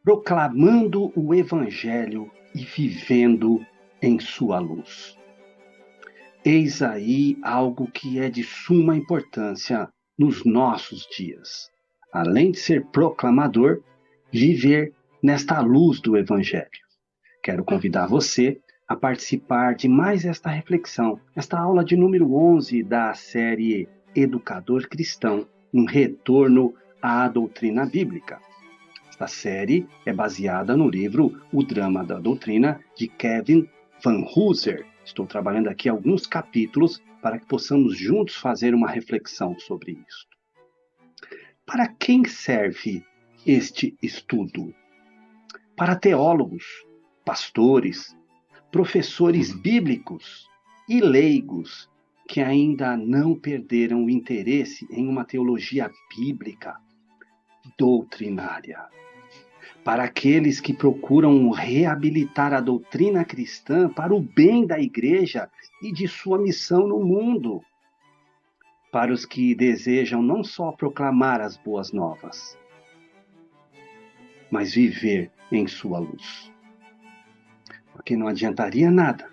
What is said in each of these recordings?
proclamando o Evangelho e vivendo em sua luz. Eis aí algo que é de suma importância nos nossos dias. Além de ser proclamador, viver nesta luz do Evangelho. Quero convidar você a participar de mais esta reflexão, esta aula de número 11 da série Educador Cristão, um retorno à doutrina bíblica. Esta série é baseada no livro O Drama da Doutrina, de Kevin Van Hooser. Estou trabalhando aqui alguns capítulos para que possamos juntos fazer uma reflexão sobre isso. Para quem serve este estudo? Para teólogos, pastores, professores bíblicos e leigos que ainda não perderam o interesse em uma teologia bíblica doutrinária. Para aqueles que procuram reabilitar a doutrina cristã para o bem da igreja e de sua missão no mundo. Para os que desejam não só proclamar as boas novas, mas viver em sua luz. Porque não adiantaria nada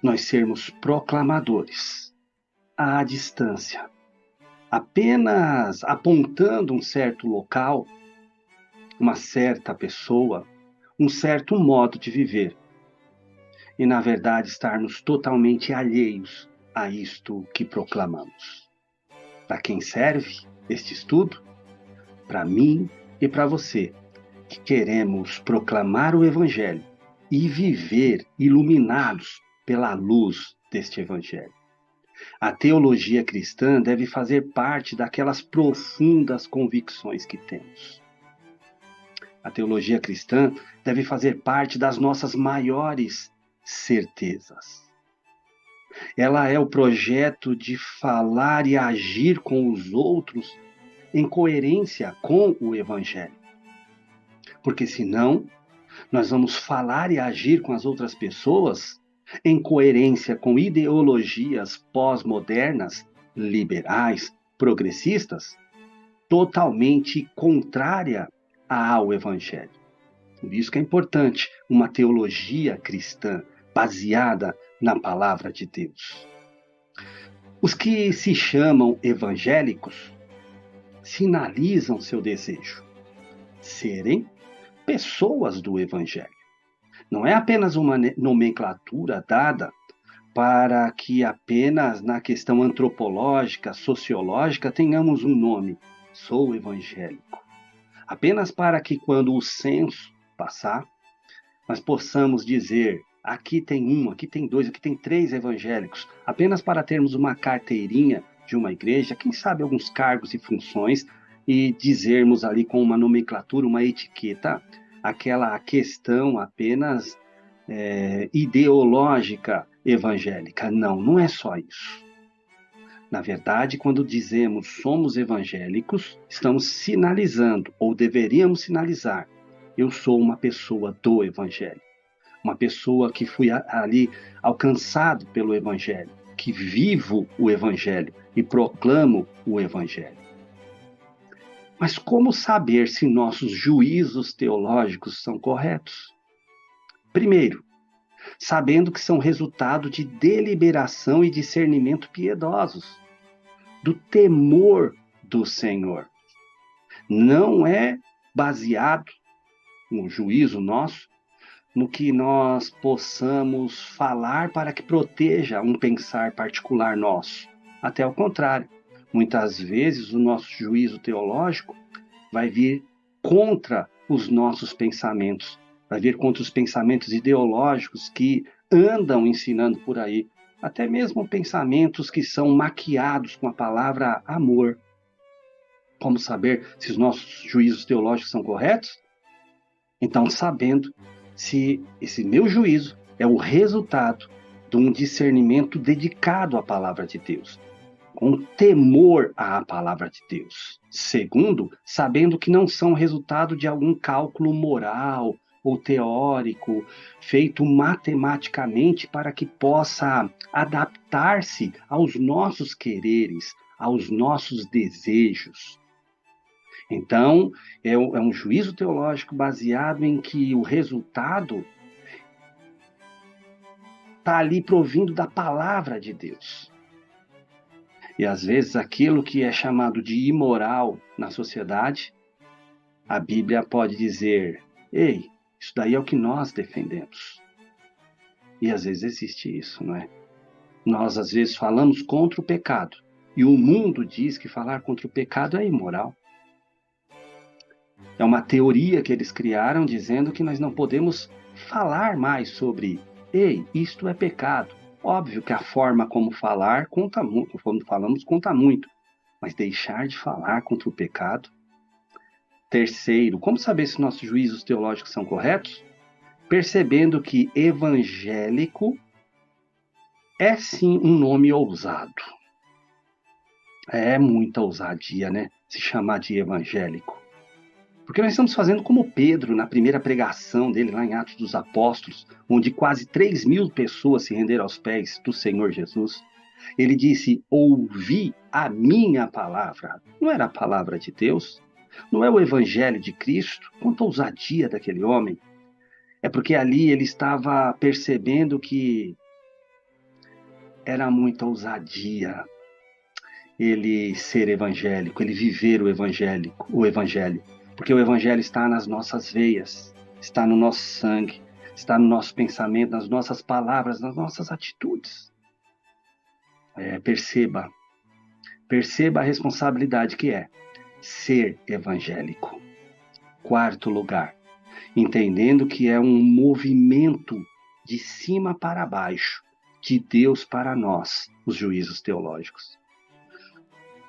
nós sermos proclamadores à distância, apenas apontando um certo local, uma certa pessoa, um certo modo de viver. E, na verdade, estarmos totalmente alheios a isto que proclamamos. Para quem serve este estudo? Para mim e para você, que queremos proclamar o Evangelho e viver iluminados pela luz deste Evangelho. A teologia cristã deve fazer parte daquelas profundas convicções que temos. A teologia cristã deve fazer parte das nossas maiores certezas. Ela é o projeto de falar e agir com os outros em coerência com o Evangelho. Porque senão, nós vamos falar e agir com as outras pessoas em coerência com ideologias pós-modernas, liberais, progressistas, totalmente contrária ao Evangelho. Por isso que é importante uma teologia cristã baseada na palavra de Deus. Os que se chamam evangélicos sinalizam seu desejo serem pessoas do Evangelho. Não é apenas uma nomenclatura dada para que apenas na questão antropológica, sociológica, tenhamos um nome. Sou evangélico. Apenas para que quando o censo passar, nós possamos dizer, aqui tem um, aqui tem dois, aqui tem 3 evangélicos, apenas para termos uma carteirinha de uma igreja, quem sabe alguns cargos e funções, e dizermos ali com uma nomenclatura, uma etiqueta, aquela questão apenas ideológica evangélica. Não, não é só isso. Na verdade, quando dizemos somos evangélicos, estamos sinalizando, ou deveríamos sinalizar, eu sou uma pessoa do Evangelho. Uma pessoa que fui ali alcançado pelo Evangelho, que vivo o Evangelho e proclamo o Evangelho. Mas como saber se nossos juízos teológicos são corretos? Primeiro, sabendo que são resultado de deliberação e discernimento piedosos, do temor do Senhor. Não é baseado no juízo nosso, no que nós possamos falar para que proteja um pensar particular nosso. Até ao contrário, muitas vezes o nosso juízo teológico vai vir contra os nossos pensamentos, vai vir contra os pensamentos ideológicos que andam ensinando por aí, até mesmo pensamentos que são maquiados com a palavra amor. Como saber se os nossos juízos teológicos são corretos? Então, sabendo se esse meu juízo é o resultado de um discernimento dedicado à palavra de Deus, com temor à palavra de Deus. Segundo, sabendo que não são resultado de algum cálculo moral ou teórico, feito matematicamente para que possa adaptar-se aos nossos quereres, aos nossos desejos. Então, é um juízo teológico baseado em que o resultado está ali provindo da palavra de Deus. E às vezes aquilo que é chamado de imoral na sociedade, a Bíblia pode dizer: ei, isso daí é o que nós defendemos. E às vezes existe isso, não é? Nós às vezes falamos contra o pecado. E o mundo diz que falar contra o pecado é imoral. É uma teoria que eles criaram dizendo que nós não podemos falar mais sobre, ei, isto é pecado. Óbvio que a forma como falar conta muito, quando falamos conta muito, mas deixar de falar contra o pecado. Terceiro, como saber se nossos juízos teológicos são corretos? Percebendo que evangélico é sim um nome ousado. É muita ousadia, né? Se chamar de evangélico. Porque nós estamos fazendo como Pedro, na primeira pregação dele, lá em Atos dos Apóstolos, onde quase 3.000 pessoas se renderam aos pés do Senhor Jesus. Ele disse: ouvi a minha palavra. Não era a palavra de Deus? Não é o evangelho de Cristo? Quanta ousadia daquele homem. É porque ali ele estava percebendo que era muita ousadia ele ser evangélico, ele viver o evangelho. Porque o evangelho está nas nossas veias, está no nosso sangue, está no nosso pensamento, nas nossas palavras, nas nossas atitudes. Perceba a responsabilidade que é ser evangélico. Quarto lugar, entendendo que é um movimento de cima para baixo, de Deus para nós, os juízos teológicos.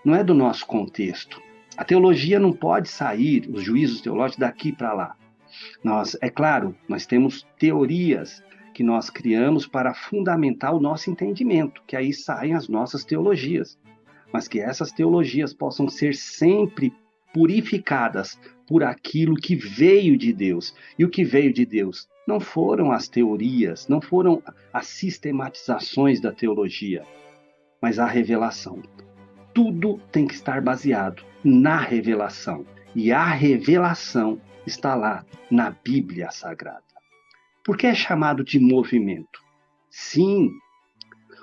Não é do nosso contexto. A teologia não pode sair, os juízos teológicos, daqui para lá. É claro, nós temos teorias que nós criamos para fundamentar o nosso entendimento, que aí saem as nossas teologias. Mas que essas teologias possam ser sempre purificadas por aquilo que veio de Deus. E o que veio de Deus não foram as teorias, não foram as sistematizações da teologia, mas a revelação. Tudo tem que estar baseado na revelação. E a revelação está lá na Bíblia Sagrada. Por que é chamado de movimento? Sim,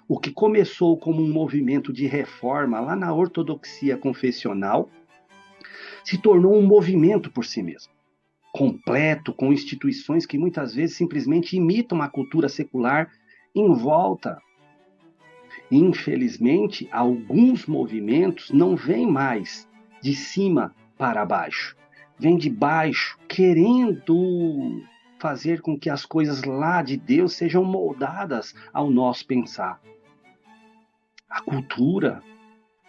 o que começou como um movimento de reforma lá na ortodoxia confessional se tornou um movimento por si mesmo, completo, com instituições que muitas vezes simplesmente imitam a cultura secular em volta. Infelizmente, alguns movimentos não vêm mais de cima para baixo. Vêm de baixo, querendo fazer com que as coisas lá de Deus sejam moldadas ao nosso pensar. À cultura,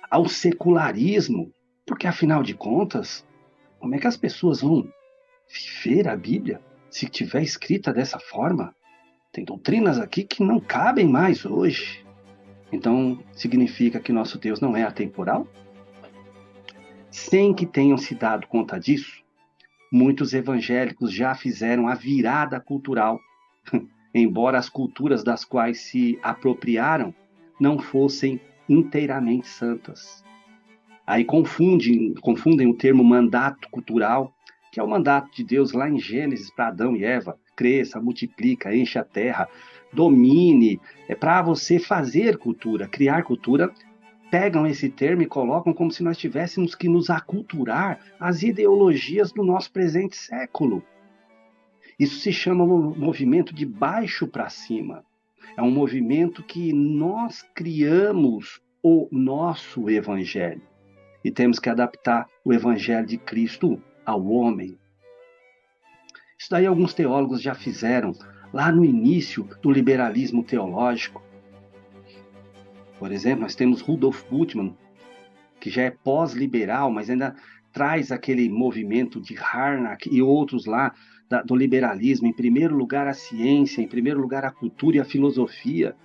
ao secularismo. Porque, afinal de contas, como é que as pessoas vão viver a Bíblia se tiver escrita dessa forma? Tem doutrinas aqui que não cabem mais hoje. Então, significa que nosso Deus não é atemporal? Sem que tenham se dado conta disso, muitos evangélicos já fizeram a virada cultural, embora as culturas das quais se apropriaram não fossem inteiramente santas. Aí confundem o termo mandato cultural, que é o mandato de Deus lá em Gênesis para Adão e Eva: cresça, multiplica, enche a terra, domine, é para você fazer cultura, criar cultura. Pegam esse termo e colocam como se nós tivéssemos que nos aculturar às ideologias do nosso presente século. Isso se chama um movimento de baixo para cima. É um movimento que nós criamos o nosso evangelho. E temos que adaptar o evangelho de Cristo ao homem. Isso daí alguns teólogos já fizeram lá no início do liberalismo teológico. Por exemplo, nós temos Rudolf Bultmann, que já é pós-liberal, mas ainda traz aquele movimento de Harnack e outros lá do liberalismo. Em primeiro lugar, a ciência, em primeiro lugar, a cultura e a filosofia.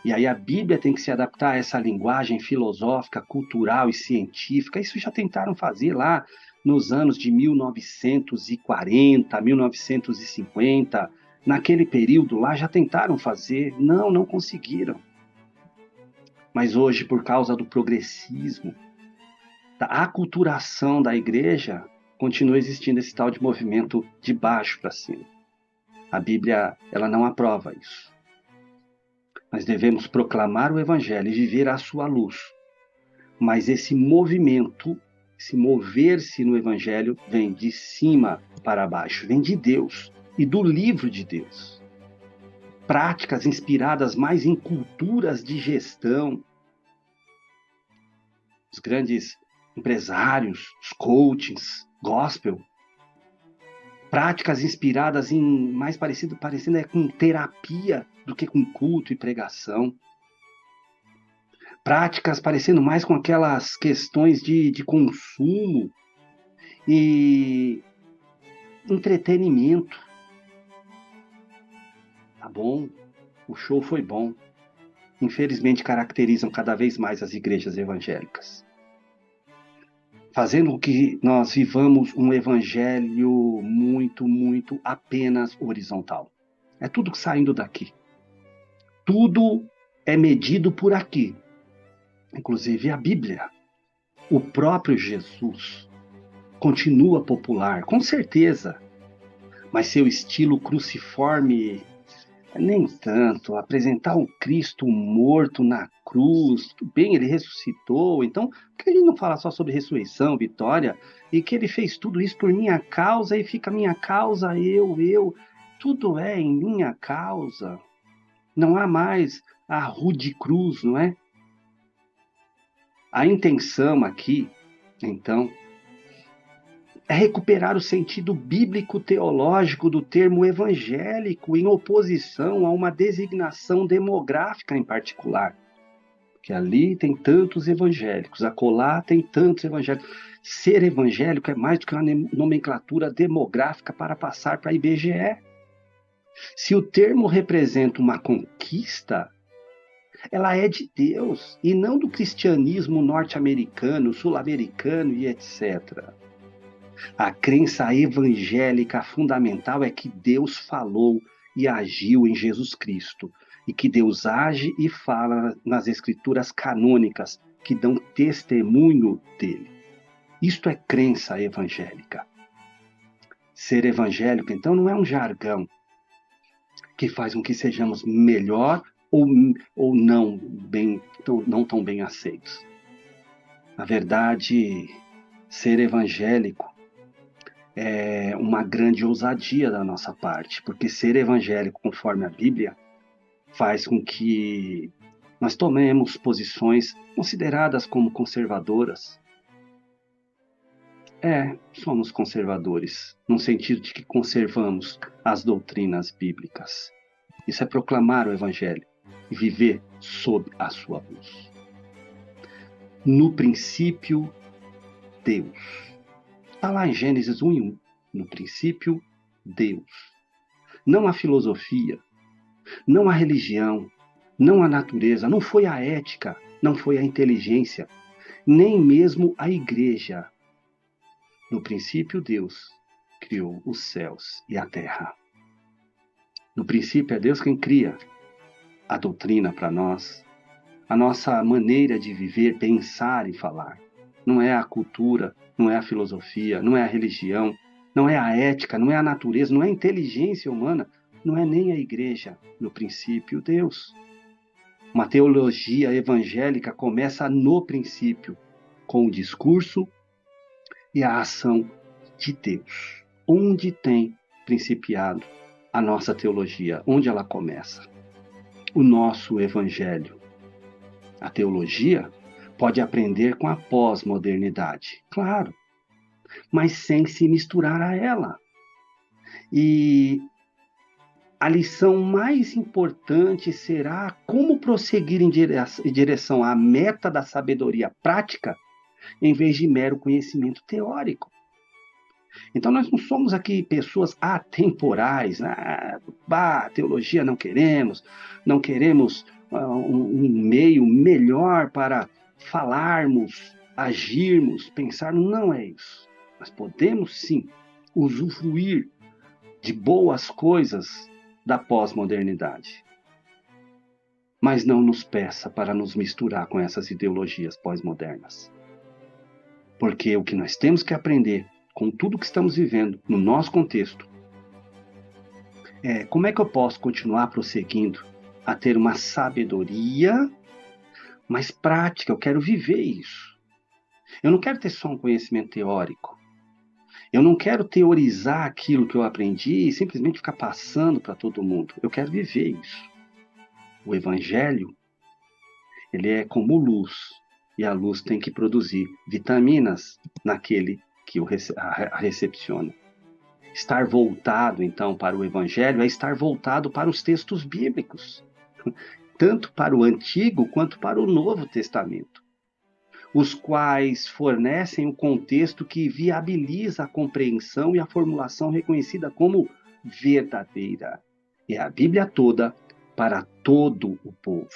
E aí a Bíblia tem que se adaptar a essa linguagem filosófica, cultural e científica. Isso já tentaram fazer lá nos anos de 1940, 1950. Naquele período lá já tentaram fazer. Não conseguiram. Mas hoje, por causa do progressismo, da aculturação da igreja, continua existindo esse tal de movimento de baixo para cima. A Bíblia, ela não aprova isso. Nós devemos proclamar o Evangelho e viver à sua luz. Mas esse movimento, esse mover-se no Evangelho, vem de cima para baixo, vem de Deus e do livro de Deus. Práticas inspiradas mais em culturas de gestão. Os grandes empresários, os coachings, gospel. Práticas inspiradas em mais parecendo com terapia do que com culto e pregação. Práticas parecendo mais com aquelas questões de consumo e entretenimento. Tá bom, o show foi bom. Infelizmente caracterizam cada vez mais as igrejas evangélicas. Fazendo com que nós vivamos um evangelho muito, muito apenas horizontal. É tudo saindo daqui. Tudo é medido por aqui. Inclusive a Bíblia. O próprio Jesus continua popular, com certeza. Mas seu estilo cruciforme, nem tanto. Apresentar um Cristo morto na cruz, tudo bem, ele ressuscitou. Então, por que a gente não fala só sobre ressurreição, vitória? E que ele fez tudo isso por minha causa e fica minha causa, eu. Tudo é em minha causa. Não há mais a rude cruz, não é? A intenção aqui, então, é recuperar o sentido bíblico-teológico do termo evangélico em oposição a uma designação demográfica em particular. Porque ali tem tantos evangélicos, acolá tem tantos evangélicos. Ser evangélico é mais do que uma nomenclatura demográfica para passar para a IBGE. Se o termo representa uma conquista, ela é de Deus e não do cristianismo norte-americano, sul-americano e etc. A crença evangélica fundamental é que Deus falou e agiu em Jesus Cristo, e que Deus age e fala nas escrituras canônicas que dão testemunho dele. Isto é crença evangélica. Ser evangélico, então, não é um jargão que faz com que sejamos melhor ou não tão bem aceitos. Na verdade, ser evangélico é uma grande ousadia da nossa parte, porque ser evangélico, conforme a Bíblia, faz com que nós tomemos posições consideradas como conservadoras. Somos conservadores, no sentido de que conservamos as doutrinas bíblicas. Isso é proclamar o Evangelho e viver sob a sua luz. No princípio, Deus. Está lá em Gênesis 1:1. No princípio, Deus. Não a filosofia, não a religião, não a natureza, não foi a ética, não foi a inteligência, nem mesmo a igreja. No princípio, Deus criou os céus e a terra. No princípio, é Deus quem cria a doutrina para nós, a nossa maneira de viver, pensar e falar. Não é a cultura, não é a filosofia, não é a religião, não é a ética, não é a natureza, não é a inteligência humana, não é nem a igreja. No princípio, Deus. Uma teologia evangélica começa no princípio, com o discurso e a ação de Deus. Onde tem principiado a nossa teologia? Onde ela começa? O nosso evangelho. A teologia pode aprender com a pós-modernidade, claro, mas sem se misturar a ela. E a lição mais importante será como prosseguir em direção à meta da sabedoria prática, em vez de mero conhecimento teórico. Então, nós não somos aqui pessoas atemporais. Teologia não queremos um meio melhor para falarmos, agirmos, pensarmos. Não é isso. Nós podemos, sim, usufruir de boas coisas da pós-modernidade. Mas não nos peça para nos misturar com essas ideologias pós-modernas. Porque o que nós temos que aprender com tudo que estamos vivendo no nosso contexto é como é que eu posso continuar prosseguindo a ter uma sabedoria mais prática. Eu quero viver isso. Eu não quero ter só um conhecimento teórico. Eu não quero teorizar aquilo que eu aprendi e simplesmente ficar passando para todo mundo. Eu quero viver isso. O Evangelho, ele é como luz. E a luz tem que produzir vitaminas naquele que a recepciona. Estar voltado, então, para o Evangelho é estar voltado para os textos bíblicos, tanto para o Antigo quanto para o Novo Testamento, os quais fornecem o contexto que viabiliza a compreensão e a formulação reconhecida como verdadeira. É a Bíblia toda para todo o povo.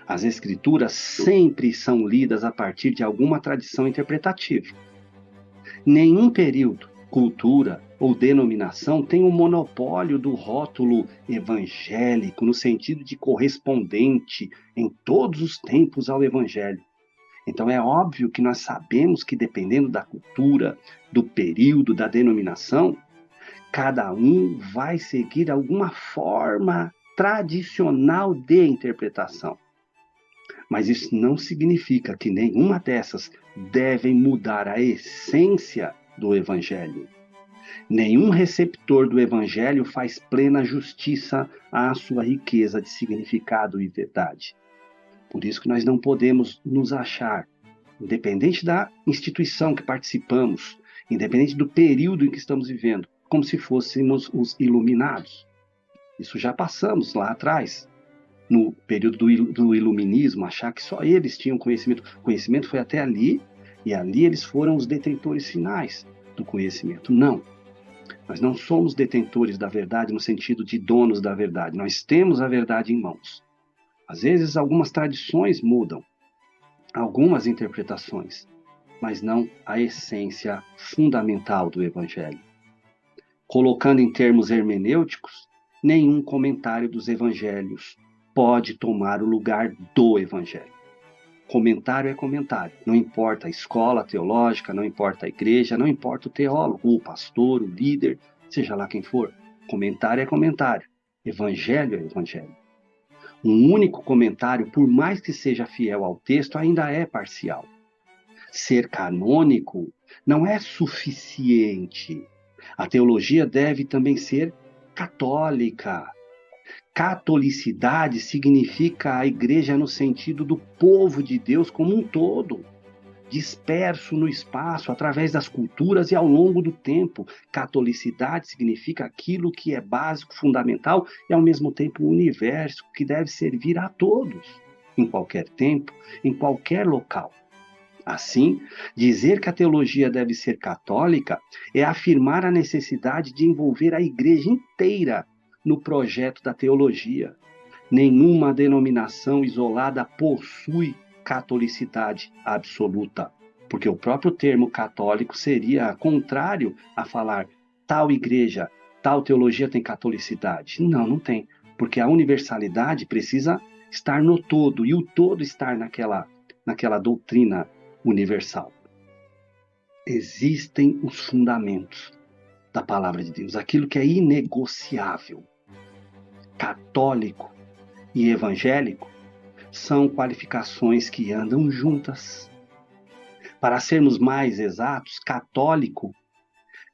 As Escrituras sempre são lidas a partir de alguma tradição interpretativa. Nenhum período, cultura ou denominação tem o monopólio do rótulo evangélico, no sentido de correspondente em todos os tempos ao Evangelho. Então é óbvio que nós sabemos que, dependendo da cultura, do período, da denominação, cada um vai seguir alguma forma tradicional de interpretação. Mas isso não significa que nenhuma dessas devem mudar a essência do Evangelho. Nenhum receptor do Evangelho faz plena justiça à sua riqueza de significado e verdade. Por isso que nós não podemos nos achar, independente da instituição que participamos, independente do período em que estamos vivendo, como se fôssemos os iluminados. Isso já passamos lá atrás, no período do iluminismo, achar que só eles tinham conhecimento. O conhecimento foi até ali, e ali eles foram os detentores finais do conhecimento. Não. Nós não somos detentores da verdade no sentido de donos da verdade. Nós temos a verdade em mãos. Às vezes, algumas tradições mudam, algumas interpretações, mas não a essência fundamental do Evangelho. Colocando em termos hermenêuticos, nenhum comentário dos Evangelhos pode tomar o lugar do Evangelho. Comentário é comentário. Não importa a escola teológica, não importa a igreja, não importa o teólogo, o pastor, o líder, seja lá quem for. Comentário é comentário. Evangelho é evangelho. Um único comentário, por mais que seja fiel ao texto, ainda é parcial. Ser canônico não é suficiente. A teologia deve também ser católica. Catolicidade significa a igreja no sentido do povo de Deus como um todo, disperso no espaço, através das culturas e ao longo do tempo. Catolicidade significa aquilo que é básico, fundamental e ao mesmo tempo o universo, que deve servir a todos, em qualquer tempo, em qualquer local. Assim, dizer que a teologia deve ser católica é afirmar a necessidade de envolver a igreja inteira no projeto da teologia. Nenhuma denominação isolada possui catolicidade absoluta, porque o próprio termo católico seria contrário a falar tal igreja, tal teologia tem catolicidade. Não, não tem, porque a universalidade precisa estar no todo, e o todo estar naquela doutrina universal. Existem os fundamentos da palavra de Deus, aquilo que é inegociável. Católico e evangélico são qualificações que andam juntas. Para sermos mais exatos, católico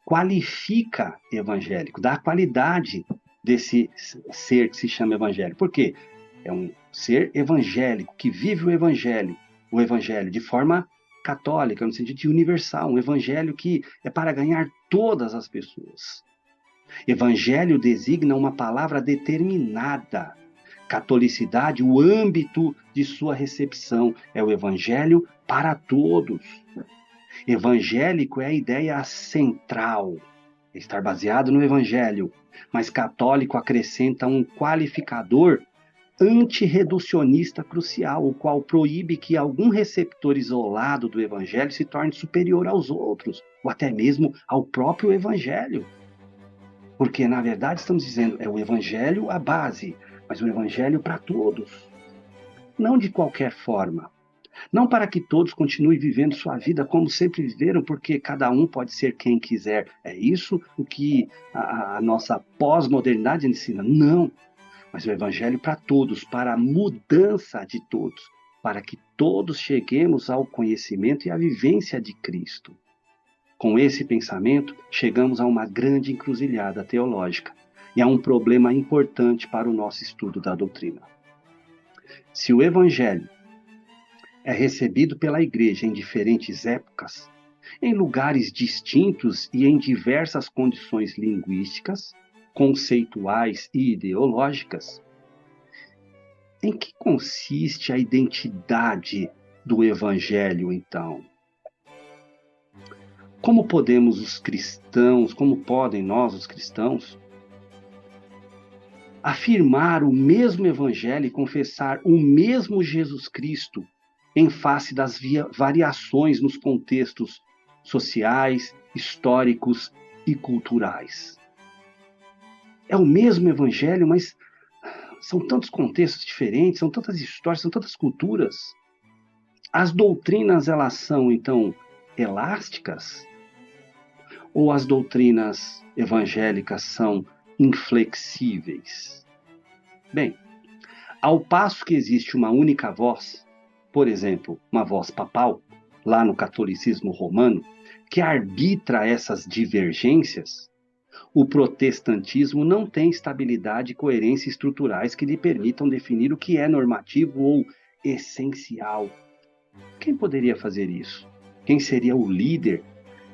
qualifica evangélico, dá a qualidade desse ser que se chama evangélico. Por quê? É um ser evangélico, que vive o evangelho de forma católica, no sentido de universal, um evangelho que é para ganhar todas as pessoas. Evangelho designa uma palavra determinada. Catolicidade, o âmbito de sua recepção, é o evangelho para todos. Evangélico é a ideia central, estar baseado no evangelho, mas católico acrescenta um qualificador antirreducionista crucial, o qual proíbe que algum receptor isolado do evangelho se torne superior aos outros, ou até mesmo ao próprio evangelho. Porque, na verdade, estamos dizendo, é o evangelho a base, mas o evangelho para todos. Não de qualquer forma, Não para que todos continuem vivendo sua vida como sempre viveram, porque cada um pode ser quem quiser. É isso o que a nossa pós-modernidade ensina? Não. Mas o evangelho para todos, para a mudança de todos, para que todos cheguemos ao conhecimento e à vivência de Cristo. Com esse pensamento, chegamos a uma grande encruzilhada teológica e a um problema importante para o nosso estudo da doutrina. Se o evangelho é recebido pela igreja em diferentes épocas, em lugares distintos e em diversas condições linguísticas, conceituais e ideológicas, em que consiste a identidade do evangelho, então? Como podemos os cristãos, como podem nós, os cristãos, afirmar o mesmo evangelho e confessar o mesmo Jesus Cristo em face das variações nos contextos sociais, históricos e culturais? É o mesmo evangelho, mas são tantos contextos diferentes, são tantas histórias, são tantas culturas. As doutrinas, elas são, então, elásticas? Ou as doutrinas evangélicas são inflexíveis? Bem, ao passo que existe uma única voz, por exemplo, uma voz papal, lá no catolicismo romano, que arbitra essas divergências, o protestantismo não tem estabilidade e coerência estruturais que lhe permitam definir o que é normativo ou essencial. Quem poderia fazer isso? Quem seria o líder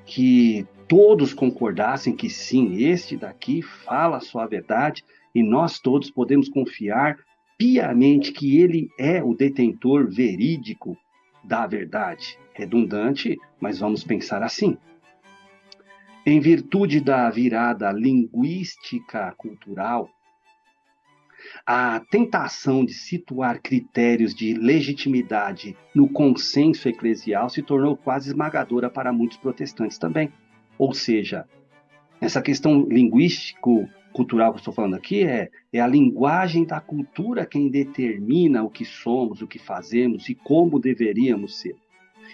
que todos concordassem que sim, este daqui fala a sua verdade e nós todos podemos confiar piamente que ele é o detentor verídico da verdade? Redundante, mas vamos pensar assim. Em virtude da virada linguística cultural, a tentação de situar critérios de legitimidade no consenso eclesial se tornou quase esmagadora para muitos protestantes também. Ou seja, essa questão linguístico-cultural que eu estou falando aqui é a linguagem da cultura quem determina o que somos, o que fazemos e como deveríamos ser.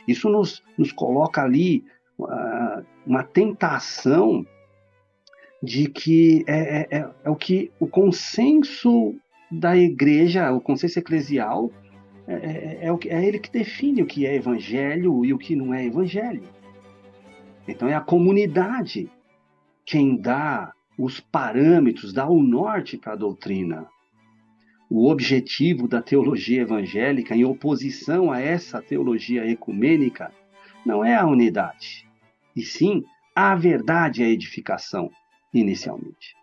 Isso nos coloca ali uma tentação de que é o que o consenso da igreja, o consenso eclesial, é ele que define o que é evangelho e o que não é evangelho. Então é a comunidade quem dá os parâmetros, dá o norte para a doutrina. O objetivo da teologia evangélica, em oposição a essa teologia ecumênica, não é a unidade, e sim a verdade e a edificação, inicialmente.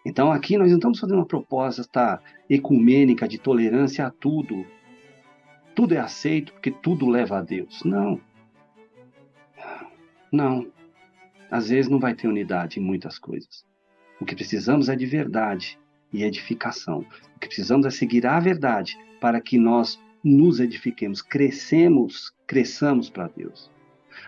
Então aqui nós não estamos fazendo uma proposta ecumênica de tolerância a tudo. Tudo é aceito porque tudo leva a Deus. Não. Não. Às vezes não vai ter unidade em muitas coisas. O que precisamos é de verdade e edificação. O que precisamos é seguir a verdade para que nós nos edifiquemos, cresçamos para Deus.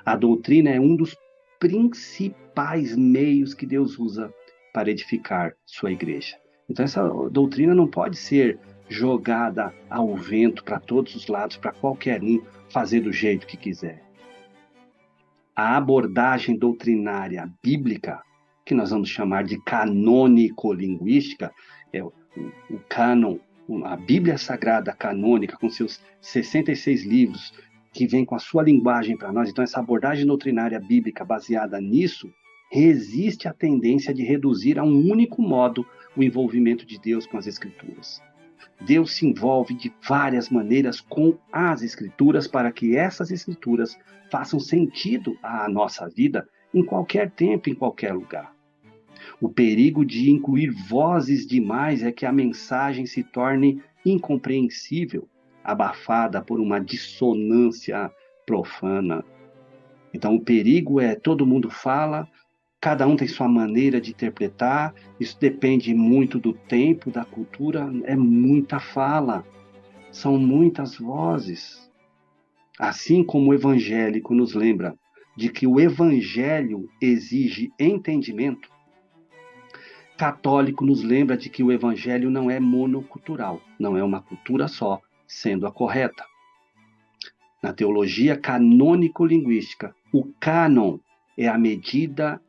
A doutrina é um dos principais meios que Deus usa para edificar sua igreja. Então essa doutrina não pode ser jogada ao vento para todos os lados, para qualquer um fazer do jeito que quiser. A abordagem doutrinária bíblica, que nós vamos chamar de canônico-linguística, é o cânon, a Bíblia Sagrada canônica, com seus 66 livros, que vem com a sua linguagem para nós. Então essa abordagem doutrinária bíblica baseada nisso resiste à tendência de reduzir a um único modo o envolvimento de Deus com as Escrituras. Deus se envolve de várias maneiras com as Escrituras para que essas Escrituras façam sentido à nossa vida em qualquer tempo, em qualquer lugar. O perigo de incluir vozes demais é que a mensagem se torne incompreensível, abafada por uma dissonância profana. Então, o perigo é todo mundo fala, cada um tem sua maneira de interpretar, isso depende muito do tempo, da cultura, é muita fala, são muitas vozes. Assim como o evangélico nos lembra de que o evangelho exige entendimento, católico nos lembra de que o evangelho não é monocultural, não é uma cultura só, sendo a correta. Na teologia canônico-linguística, o cânon é a medida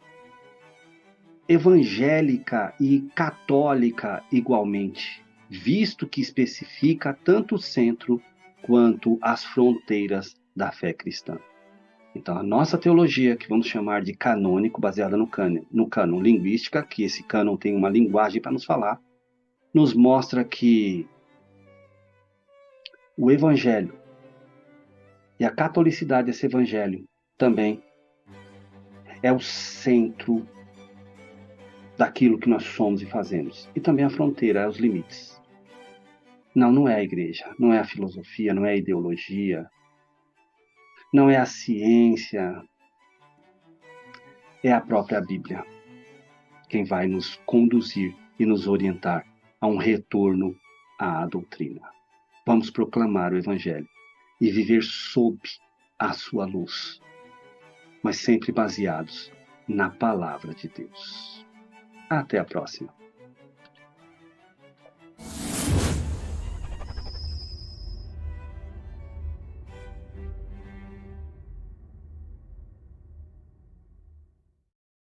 evangélica e católica igualmente, visto que especifica tanto o centro quanto as fronteiras da fé cristã. Então, a nossa teologia, que vamos chamar de canônico, baseada no cânon linguística, que esse cânon tem uma linguagem para nos falar, nos mostra que o evangelho e a catolicidade desse evangelho também é o centro daquilo que nós somos e fazemos. E também a fronteira, é os limites. Não é a igreja, não é a filosofia, não é a ideologia, não é a ciência, é a própria Bíblia quem vai nos conduzir e nos orientar a um retorno à doutrina. Vamos proclamar o Evangelho e viver sob a sua luz, mas sempre baseados na palavra de Deus. Até a próxima.